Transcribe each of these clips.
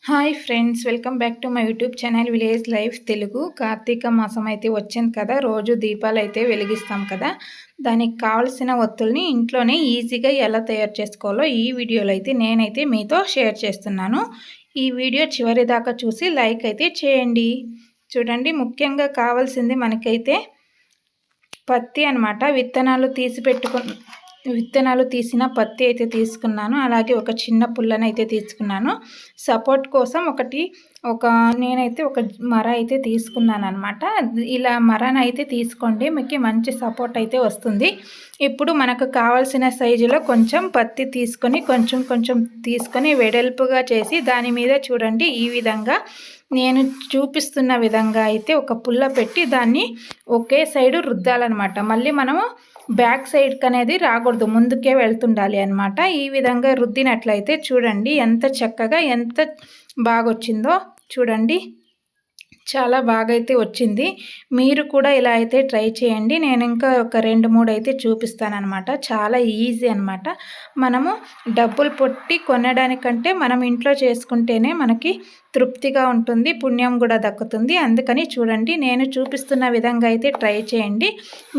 Hi friends, welcome back to my YouTube channel village life Telugu. కార్తీక మాసం అయితే వచ్చింది కదా, రోజు దీపాలు అయితే వెలిగిస్తాం కదా. దానికి కావాల్సిన ఒత్తుల్ని ఇంట్లోనే ఈజీగా ఎలా తయారు చేసుకోవాలో ఈ వీడియోలో అయితే నేనైతే మీతో షేర్ చేస్తున్నాను. ఈ వీడియో చివరి దాకా చూసి లైక్ అయితే చేయండి. చూడండి, ముఖ్యంగా కావాల్సింది మనకైతే పత్తి అనమాట. విత్తనాలు తీసిన పత్తి అయితే తీసుకున్నాను. అలాగే ఒక చిన్న పుల్లను అయితే తీసుకున్నాను. సపోర్ట్ కోసం నేనైతే ఒక మర అయితే తీసుకున్నాను అనమాట. ఇలా మరను అయితే తీసుకోండి, మీకు మంచి సపోర్ట్ అయితే వస్తుంది. ఇప్పుడు మనకు కావాల్సిన సైజులో కొంచెం పత్తి తీసుకొని కొంచెం తీసుకొని వెడల్పుగా చేసి దాని మీద చూడండి ఈ విధంగా నేను చూపిస్తున్న విధంగా అయితే ఒక పుల్ల పెట్టి దాన్ని ఒకే సైడు రుద్దాలన్నమాట. మళ్ళీ మనము బ్యాక్ సైడ్కి అనేది రాకూడదు, ముందుకే వెళ్తుండాలి అనమాట. ఈ విధంగా రుద్దినట్లయితే చూడండి ఎంత చక్కగా ఎంత బాగా వచ్చిందో. చూడండి, చాలా బాగా అయితే వచ్చింది. మీరు కూడా ఇలా అయితే ట్రై చేయండి. నేను ఇంకా ఒక 2-3 అయితే చూపిస్తానమాట. చాలా ఈజీ అనమాట. మనము డబ్బులు పొట్టి కొనడానికంటే మనం ఇంట్లో చేసుకుంటేనే మనకి తృప్తిగా ఉంటుంది, పుణ్యం కూడా దక్కుతుంది. అందుకని చూడండి, నేను చూపిస్తున్న విధంగా అయితే ట్రై చేయండి.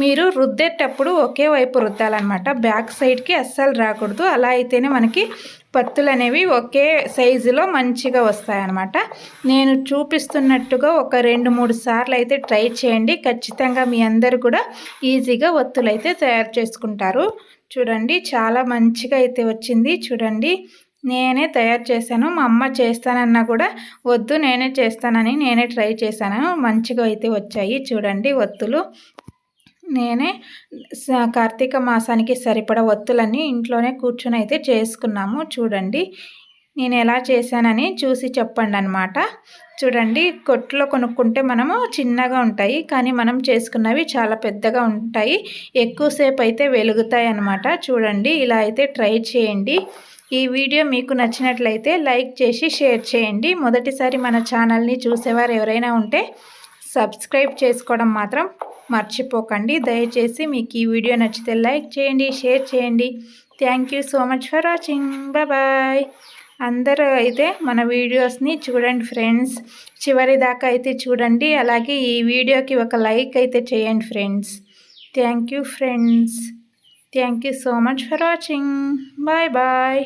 మీరు రుద్దేటప్పుడు ఒకే వైపు రుద్దాలన్నమాట, బ్యాక్ సైడ్కి అస్సలు రాకూడదు. అలా అయితేనే మనకి పత్తులు అనేవి ఒకే సైజులో మంచిగా వస్తాయన్నమాట. నేను చూపిస్తున్నట్టుగా ఒక 2-3 సార్లు అయితే ట్రై చేయండి. ఖచ్చితంగా మీ అందరు కూడా ఈజీగా ఒత్తులు అయితే తయారు చేసుకుంటారు. చూడండి, చాలా మంచిగా అయితే వచ్చింది. చూడండి, నేనే తయారు చేశాను. మా అమ్మ చేస్తానన్నా కూడా వద్దు నేనే చేస్తానని నేనే ట్రై చేశాను. మంచిగా అయితే వచ్చాయి. చూడండి, ఒత్తులు నేనే కార్తీక మాసానికి సరిపడా ఒత్తులన్నీ ఇంట్లోనే కూర్చొని అయితే చేసుకున్నాము. చూడండి, నేను ఎలా చేశానని చూసి చెప్పండి అనమాట. చూడండి, కొట్లో కొనుక్కుంటే మనము చిన్నగా ఉంటాయి, కానీ మనం చేసుకున్నవి చాలా పెద్దగా ఉంటాయి, ఎక్కువసేపు అయితే వెలుగుతాయి అన్నమాట. చూడండి, ఇలా అయితే ట్రై చేయండి. ఈ వీడియో మీకు నచ్చినట్లయితే లైక్ చేసి షేర్ చేయండి. మొదటిసారి మన ఛానల్ని చూసేవారు ఎవరైనా ఉంటే సబ్స్క్రైబ్ చేసుకోవడం మాత్రం మర్చిపోకండి. దయచేసి మీకు ఈ వీడియో నచ్చితే లైక్ చేయండి, షేర్ చేయండి. Thank you so much for watching. Bye. అందరూ అయితే మన వీడియోస్ని చూడండి ఫ్రెండ్స్, చివరి దాకా అయితే చూడండి. అలాగే ఈ వీడియోకి ఒక లైక్ అయితే చేయండి friends. Thank you friends. Thank you so much for watching. Bye.